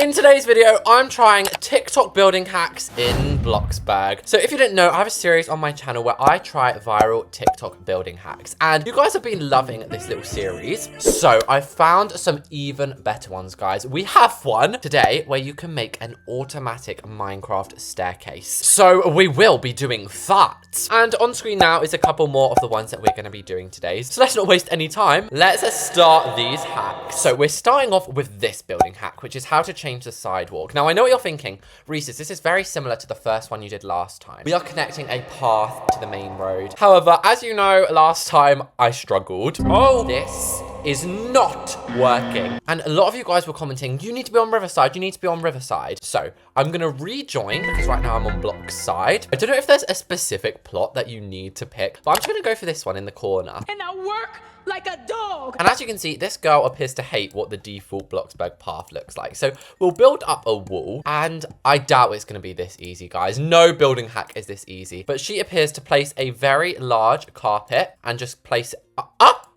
In today's video, I'm trying TikTok building hacks in Bloxburg. So if you didn't know, I have a series on my channel where I try viral TikTok building hacks. And you guys have been loving this little series. So I found some even better ones, guys. We have one today where you can make an automatic Minecraft staircase. So we will be doing that. And on screen now is a couple more of the ones that we're going to be doing today. So let's not waste any time. Let's start these hacks. So we're starting off with this building hack, which is how to change the sidewalk. Now, I know what you're thinking. Reese's, this is very similar to the first one you did last time. We are connecting a path to the main road. However, as you know, last time I struggled. Oh, this is not working. And a lot of you guys were commenting, you need to be on Riverside, you need to be on Riverside. So I'm gonna rejoin because right now I'm on Block's side. I don't know if there's a specific plot that you need to pick, but I'm just gonna go for this one in the corner. And I work like a dog. And as you can see, this girl appears to hate what the default Bloxburg path looks like. So we'll build up a wall, and I doubt it's gonna be this easy, guys. No building hack is this easy. But she appears to place a very large carpet and just place it up.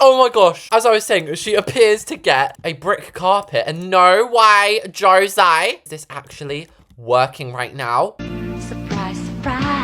Oh my gosh. As I was saying, she appears to get a brick carpet, and no way, Jose. Is this actually working right now? Surprise, surprise.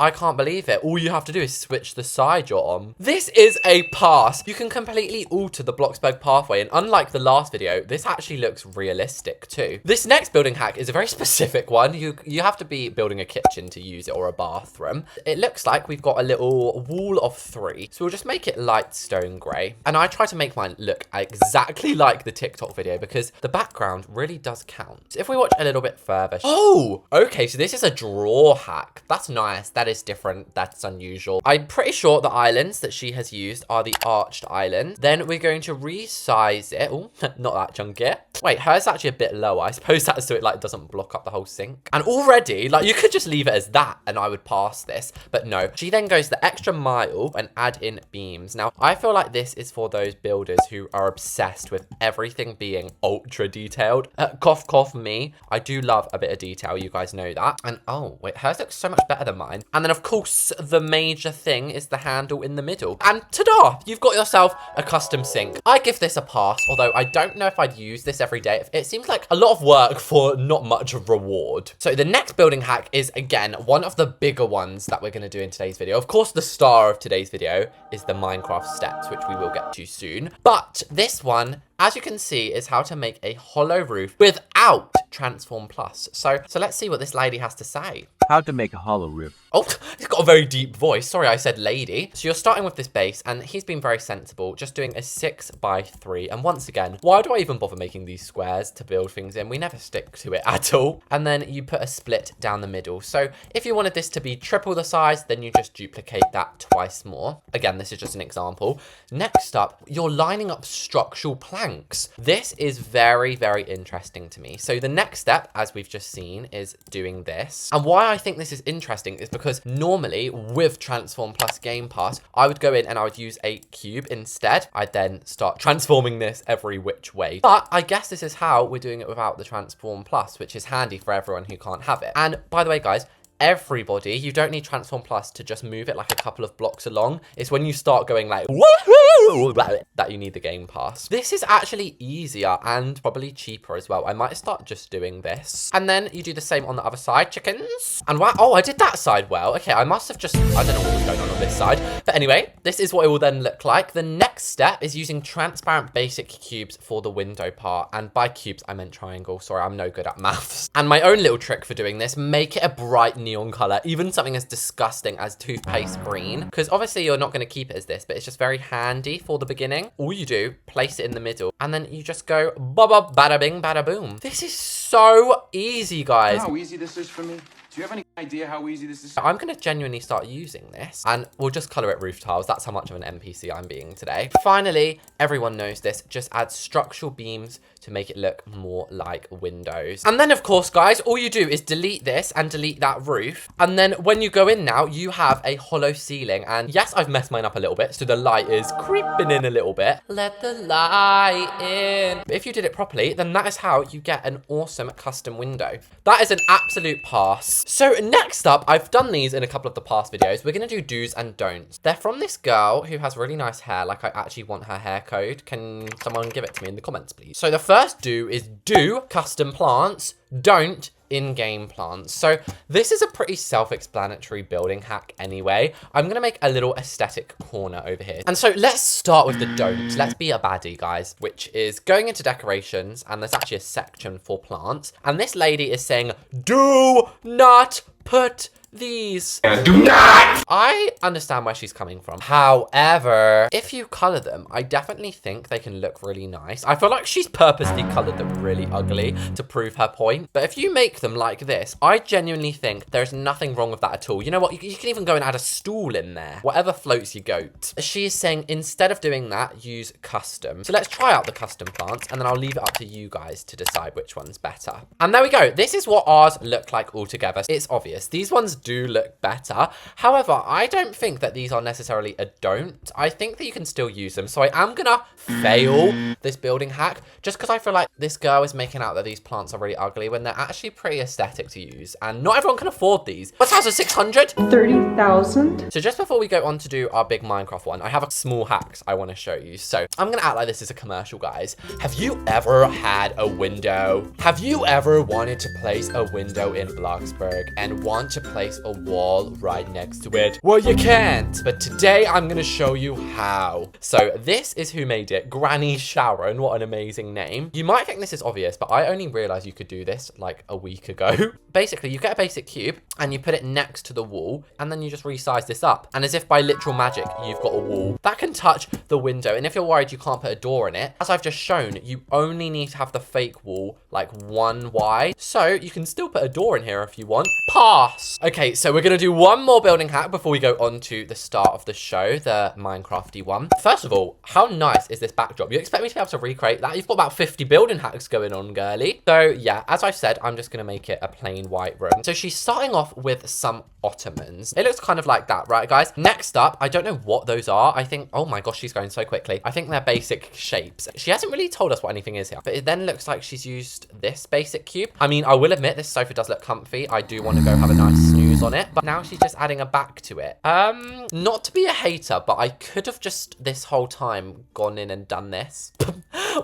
I can't believe it. All you have to do is switch the side you're on. This is a pass. You can completely alter the Bloxburg pathway, and unlike the last video, this actually looks realistic too. This next building hack is a very specific one. You have to be building a kitchen to use it, or a bathroom. It looks like we've got a little wall of 3. So we'll just make it light stone grey. And I try to make mine look exactly like the TikTok video because the background really does count. So if we watch a little bit further. Oh, okay. So this is a draw hack. That's nice. That is different. That's unusual. I'm pretty sure the islands that she has used are the arched islands. Then we're going to resize it. Oh, not that chunky. Wait, hers is actually a bit lower. I suppose that's so it like doesn't block up the whole sink. And already, like, you could just leave it as that and I would pass this. But no, she then goes the extra mile and add in beams. Now, I feel like this is for those builders who are obsessed with everything being ultra detailed. Cough, cough, me. I do love a bit of detail. You guys know that. And oh, wait, hers looks so much better than mine. And then, of course, the major thing is the handle in the middle. And ta-da! You've got yourself a custom sink. I give this a pass, although I don't know if I'd use this every day. It seems like a lot of work for not much reward. So the next building hack is, again, one of the bigger ones that we're going to do in today's video. Of course, the star of today's video is the Minecraft steps, which we will get to soon. But this one, as you can see, is how to make a hollow roof without Transform Plus. So let's see what this lady has to say. How to make a hollow roof. Oh, he's got a very deep voice. Sorry, I said lady. So you're starting with this base, and he's been very sensible, just doing a 6x3. And once again, why do I even bother making these squares to build things in? We never stick to it at all. And then you put a split down the middle. So if you wanted this to be triple the size, then you just duplicate that twice more. Again, this is just an example. Next up, you're lining up structural planks. This is very, very interesting to me. So the next step, as we've just seen, is doing this. And why I think this is interesting is because normally with Transform Plus Game Pass, I would go in and I would use a cube instead. I'd then start transforming this every which way. But I guess this is how we're doing it without the Transform Plus, which is handy for everyone who can't have it. And by the way, guys, everybody, you don't need Transform Plus to just move it like a couple of blocks along. It's when you start going like woohoo that you need the Game Pass. This is actually easier and probably cheaper as well. I might start just doing this. And then you do the same on the other side, chickens. And wow, oh, I did that side well. Okay, I must have just, I don't know what was going on this side. But anyway, this is what it will then look like. The next step is using transparent basic cubes for the window part. And by cubes, I meant triangle. Sorry, I'm no good at maths. And my own little trick for doing this, make it a bright neon color, even something as disgusting as toothpaste green, because obviously you're not going to keep it as this, but it's just very handy for the beginning. All you do, place it in the middle, and then you just go baba bada bing bada boom. This is so easy, guys. You know how easy this is for me? Do you have any idea how easy this is? I'm going to genuinely start using this, and we'll just color it roof tiles. That's how much of an NPC I'm being today. Finally, everyone knows this, just add structural beams to make it look more like windows. And then, of course, guys, all you do is delete this and delete that roof. And then when you go in now, you have a hollow ceiling. And yes, I've messed mine up a little bit, so the light is creeping in a little bit. Let the light in. But if you did it properly, then that is how you get an awesome custom window. That is an absolute pass. So next up, I've done these in a couple of the past videos. We're going to do do's and don'ts. They're from this girl who has really nice hair. Like, I actually want her hair code. Can someone give it to me in the comments, please? So the first do is do custom plants, don't in-game plants. So this is a pretty self-explanatory building hack anyway. I'm gonna make a little aesthetic corner over here. And so let's start with the don't. Let's be a baddie, guys, which is going into decorations, and there's actually a section for plants. And this lady is saying, do not put these. Do not! I understand where she's coming from. However, if you color them, I definitely think they can look really nice. I feel like she's purposely colored them really ugly to prove her point. But if you make them like this, I genuinely think there's nothing wrong with that at all. You know what? You can even go and add a stool in there. Whatever floats your goat. She is saying instead of doing that, use custom. So let's try out the custom plants, and then I'll leave it up to you guys to decide which one's better. And there we go. This is what ours look like all together. It's obvious. These ones do look better. However, I don't think that these are necessarily a don't. I think that you can still use them. So I am gonna fail this building hack just because I feel like this girl is making out that these plants are really ugly when they're actually pretty aesthetic to use. And not everyone can afford these. What's house of 600? 30,000. So just before we go on to do our big Minecraft one, I have a small hacks I want to show you. So I'm gonna act like this is a commercial, guys. Have you ever had a window? Have you ever wanted to place a window in Bloxburg and want to place a wall right next to it? Well, you can't, but today I'm gonna show you how. So this is who made it, Granny Sharon. What an amazing name. You might think this is obvious, but I only realized you could do this like a week ago. Basically, you get a basic cube and you put it next to the wall, and then you just resize this up. And as if by literal magic, you've got a wall that can touch the window. And if you're worried you can't put a door in it, as I've just shown, you only need to have the fake wall like one wide. So you can still put a door in here if you want. Pass. Okay, so we're gonna do one more building hack before we go on to the start of the show, the Minecrafty one. First of all, how nice is this backdrop? You expect me to be able to recreate that? You've got about 50 building hacks going on, girly. So yeah, as I said, I'm just gonna make it a plain white room. So she's starting off with some ottomans. It looks kind of like that, right, guys? Next up, I don't know what those are. I think, oh my gosh, she's going so quickly. I think they're basic shapes. She hasn't really told us what anything is here, but it then looks like she's used this basic cube. I mean, I will admit this sofa does look comfy. I do want to go have a nice snooze on it, but now she's just adding a back to it. Not to be a hater, but I could have just this whole time gone in and done this.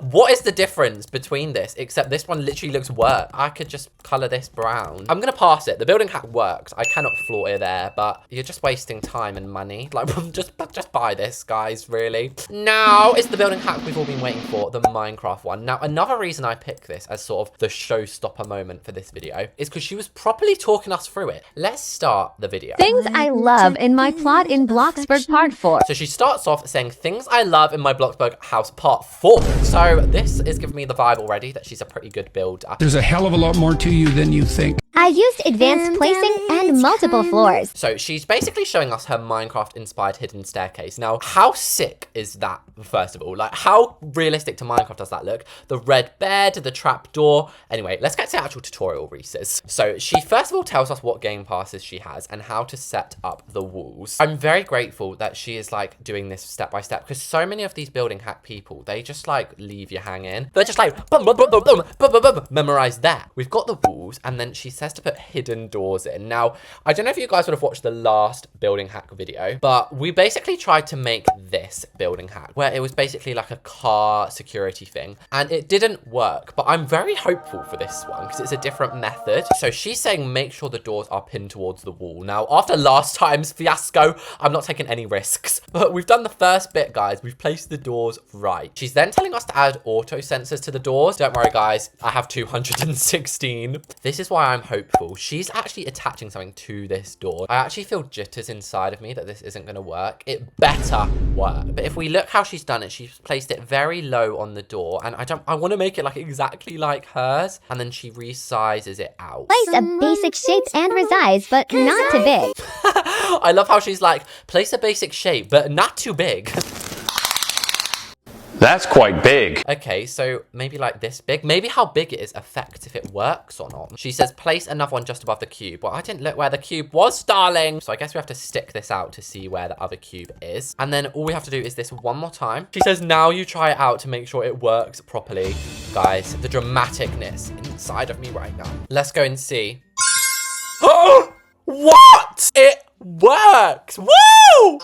What is the difference between this? Except this one literally looks worse. I could just color this brown. I'm gonna pass it. The building hack works. I cannot floor it there, but you're just wasting time and money. Like, just buy this, guys, really. Now is the building hack we've all been waiting for, the Minecraft one. Now, another reason I picked this as sort of the showstopper moment for this video is because she was properly talking us through it. Let's start the video. Things I love in my plot in Bloxburg Part 4. So she starts off saying, things I love in my Bloxburg house Part 4. So this is giving me the vibe already that she's a pretty good builder. There's a hell of a lot more to you than you think. I used advanced placing and multiple floors. So she's basically showing us her Minecraft-inspired hidden staircase. Now, how sick is that, first of all? Like, how realistic to Minecraft does that look? The red bed, the trap door. Anyway, let's get to the actual tutorial, Reese's. So she first of all tells us what game passes she has and how to set up the walls. I'm very grateful that she is like doing this step by step, because so many of these building hack people, they just like leave you hanging. They're just like, boom, boom, boom, boom, boom, boom, boom, boom. Memorize that. We've got the walls, and then she says to put hidden doors in. Now, I don't know if you guys would have watched the last building hack video, but we basically tried to make this building hack where it was basically like a car security thing, and it didn't work, but I'm very hopeful for this one because it's a different method. So she's saying make sure the doors are pinned towards the wall. Now, after last time's fiasco, I'm not taking any risks, but we've done the first bit, guys. We've placed the doors right. She's then telling us to add auto sensors to the doors. Don't worry, guys, I have 216. This is why I'm hopeful. She's actually attaching something to this door. I actually feel jitters inside of me that this isn't going to work. It better work. But if we look how she's done it, she's placed it very low on the door, and I want to make it like exactly like hers, and then she resizes it out. Place a basic shape and resize, but not too big. I love how she's like, place a basic shape, but not too big. That's quite big. Okay, so maybe like this big. Maybe how big it is affects if it works or not. She says place another one just above the cube. Well, I didn't look where the cube was, darling. So I guess we have to stick this out to see where the other cube is. And then all we have to do is this one more time. She says now you try it out to make sure it works properly. Guys, the dramaticness inside of me right now. Let's go and see. Oh! What? It works. Woo!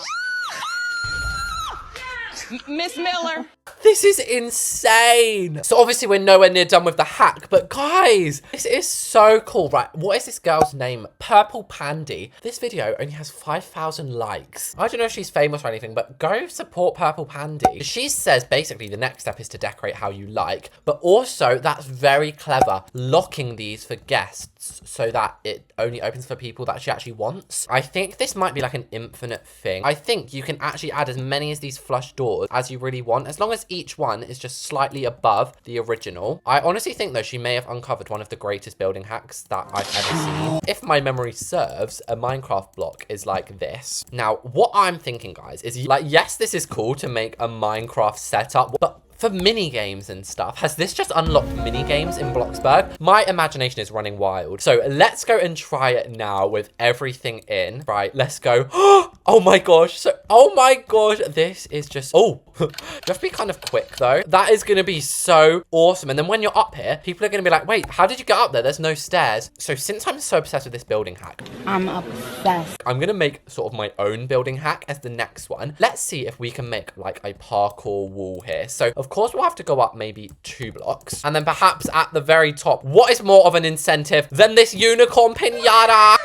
Miss Miller. This is insane. So obviously we're nowhere near done with the hack, but guys, this is so cool. Right, what is this girl's name? Purple Pandy. This video only has 5,000 likes. I don't know if she's famous or anything, but go support Purple Pandy. She says basically the next step is to decorate how you like, but also that's very clever, locking these for guests so that it only opens for people that she actually wants. I think this might be like an infinite thing. I think you can actually add as many as these flush doors as you really want, as long as each one is just slightly above the original. I honestly think though she may have uncovered one of the greatest building hacks that I've ever seen. If my memory serves, a Minecraft block is like this. Now, what I'm thinking, guys, is like, yes, this is cool to make a Minecraft setup, but for mini games and stuff, has this just unlocked mini games in Bloxburg? My imagination is running wild. So let's go and try it now with everything in. Right, let's go. Oh my gosh. So, oh my gosh, this is just, oh, you have to be kind of quick though. That is gonna be so awesome. And then when you're up here, people are gonna be like, wait, how did you get up there? There's no stairs. So since I'm so obsessed with this building hack, I'm obsessed. I'm gonna make sort of my own building hack as the next one. Let's see if we can make like a parkour wall here. So of course we'll have to go up maybe 2 blocks, and then perhaps at the very top, what is more of an incentive than this unicorn pinata? I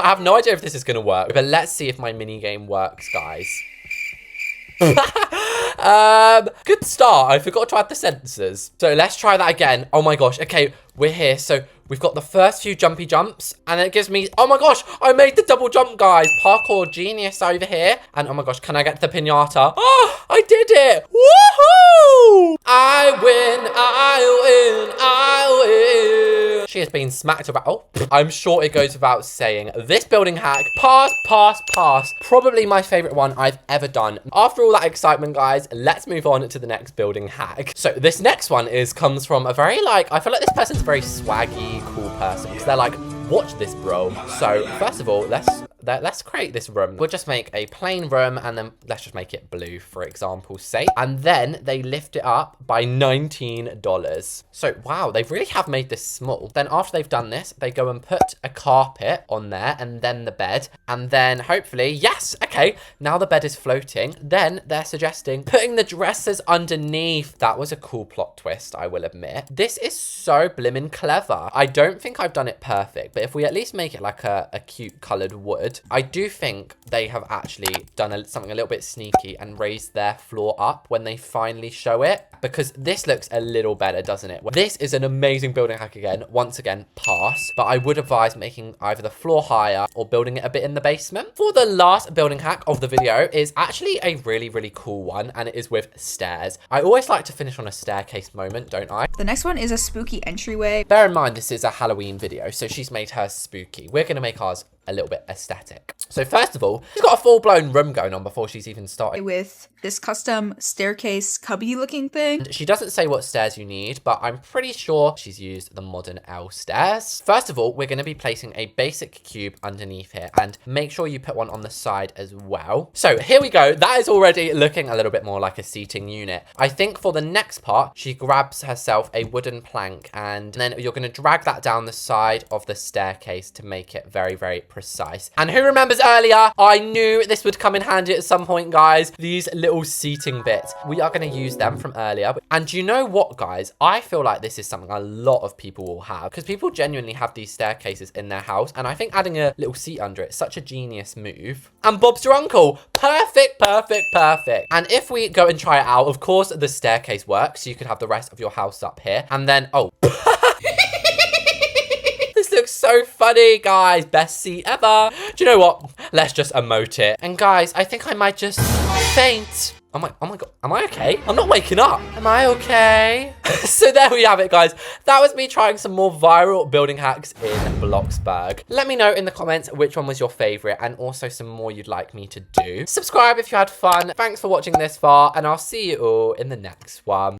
have no idea if this is gonna work, but let's see if my mini game works, guys. Good start. I forgot to add the sensors. So let's try that again. Oh my gosh. Okay, we're here. So we've got the first few jumpy jumps, and it gives me, oh my gosh, I made the double jump, guys. Parkour genius over here. And oh my gosh, can I get the pinata? Oh, I did it. Woohoo! I win, I win, I win. She has been smacked about. Oh, I'm sure it goes without saying. This building hack, pass, pass, pass. Probably my favorite one I've ever done. After all that excitement, guys, let's move on to the next building hack. So this next one comes from a very I feel like this person's a very swaggy, cool person, because they're like, watch this, bro. So first of all, let's create this room. We'll just make a plain room, and then let's just make it blue, for example's sake. And then they lift it up by $19. So wow, they really have made this small. Then after they've done this, they go and put a carpet on there, and then the bed, and then hopefully, yes, okay, now the bed is floating. Then they're suggesting putting the dressers underneath. That was a cool plot twist, I will admit. This is so blimmin' clever. I don't think I've done it perfect, but if we at least make it like a cute colored wood, I do think they have actually done something a little bit sneaky and raised their floor up when they finally show it, because this looks a little better, doesn't it? This is an amazing building hack again. Once again, pass, but I would advise making either the floor higher or building it a bit in the basement. For the last building hack of the video is actually a really, really cool one, and it is with stairs. I always like to finish on a staircase moment, don't I? The next one is a spooky entryway. Bear in mind, this is a Halloween video, so she's made hers spooky. We're going to make ours a little bit aesthetic. So first of all, she's got a full-blown room going on before she's even started. With this custom staircase cubby looking thing. She doesn't say what stairs you need, but I'm pretty sure she's used the modern L stairs. First of all, we're going to be placing a basic cube underneath here, and make sure you put one on the side as well. So here we go. That is already looking a little bit more like a seating unit. I think for the next part, she grabs herself a wooden plank, and then you're going to drag that down the side of the staircase to make it very, very precise. And who remembers earlier? I knew this would come in handy at some point, guys. These little seating bits. We are going to use them from earlier. And you know what, guys? I feel like this is something a lot of people will have, because people genuinely have these staircases in their house. And I think adding a little seat under it is such a genius move. And Bob's your uncle. Perfect, perfect, perfect. And if we go and try it out, of course, the staircase works. So you could have the rest of your house up here. And then, oh, this looks so funny, guys. Best seat ever. Do you know what? Let's just emote it. And guys, I think I might just faint. Oh my God, am I okay? I'm not waking up. Am I okay? So there we have it, guys. That was me trying some more viral building hacks in Bloxburg. Let me know in the comments which one was your favorite, and also some more you'd like me to do. Subscribe if you had fun. Thanks for watching this far, and I'll see you all in the next one.